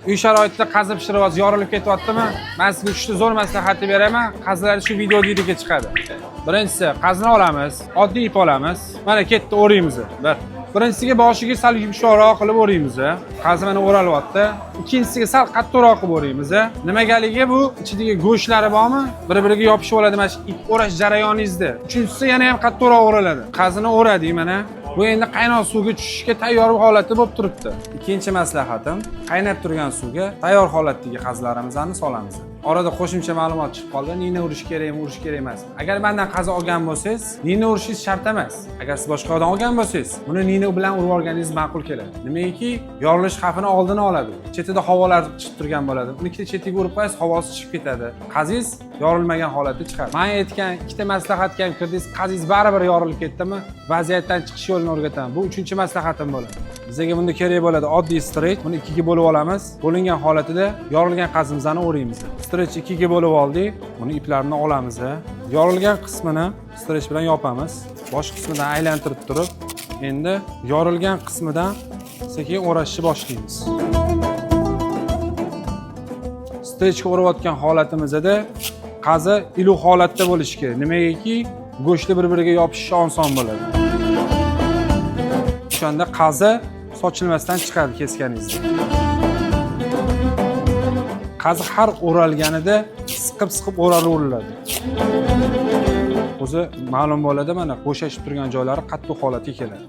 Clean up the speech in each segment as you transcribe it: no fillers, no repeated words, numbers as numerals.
Uy sharoitida qazi pishiryapsiz, yorilib ketyaptimi? Men sizga 3 ta zo'r maslahat beraman. Qazilar shu video videoga chiqadi. Birinchisi, qazni olamiz, oddiy ip olamiz. Mana ketdi, o'raymiz. Birinchisiga boshiga sal yumshoqroq qilib o'raymiz. Qazi mana o'ralyapti. Ikkinchisiga sal qattiqroq qilib o'raymiz. Nimagaligi bu ichidagi go'shtlari bormi? Bir-biriga yopishib oladi mana shu ip o'rash jarayoningizda. Uchinchisi yana ham qattiqroq o'raladi. Qazini o'radik mana. Bu endi qaynoq suvga tushishga tayyor holatda bo'lib turibdi. Ikkinchi maslahatim, qaynab turgan suvga tayyor holatdagi qazilarimizni solamiz. Orada qo'shimcha ma'lumot chiqib qoldi. Nina urish kerakmi, urish kerak emasmi? Agar mendan qazi olgan bo'lsangiz, nina urishingiz shart emas. Agar siz boshqa odam olgan bo'lsangiz, buni nina bilan urib olganingiz ma'qul keladi. Nimaki, yorilish xavfini oldini oladi. Chetida havolar chiqib turgan bo'ladi. Uni ikkita chetiga urib qo'yasiz, havosi chiqib ketadi. Qazingiz yorilmagan holatda chiqadi. Men aytgan ikkita maslahatga ham kirdingiz, qazingiz baribir yorilib ketdimi, vaziyatdan chiqish yo'lini o'rgataman. Bu 3-maslahatim bo'ladi. Bizga bunda kerak bo'ladi oddiy strech. Buni ikkiga bo'lib olamiz. Bo'lingan holatida yorilgan qazimizni o'raymiz. Strech ikkiga bo'lib oldik. Buni iplarini olamiz. Yorilgan qismini strech bilan yopamiz. Bosh qismidan aylantirib turib, endi yorilgan qismidan sekin o'rashni boshlaymiz. Strechga o'rayotgan holatimizda qazi iluq holatda bo'lishi kerak. Nimagaki, go'shtli bir-biriga yopishishi oson bo'ladi. O'shanda qazi sochilmasdan chiqadi kesganingizda. Qazi har o'ralganida siqib o'raveriladi. O'zi ma'lum bo'ladi, mana bo'shashib turgan joylari qattiq holatga keladi.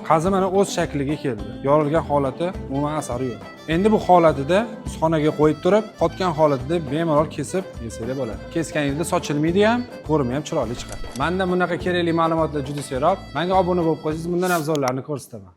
Qazi mana o'z shakliga keldi. Yorilgan holati umuman asari yo'q. Endi bu holatida xonaga qo'yib turib, qotgan holatida bemalol kesib yesanglar bo'ladi. Kesganingizda sochilmaydi ham, ko'rimi ham chiroyli chiqadi. Mendan bunaqa kerakli ma'lumotlar juda serob. Menga obuna bo'lib qo'ysangiz, bundan afzallarni ko'rsataman.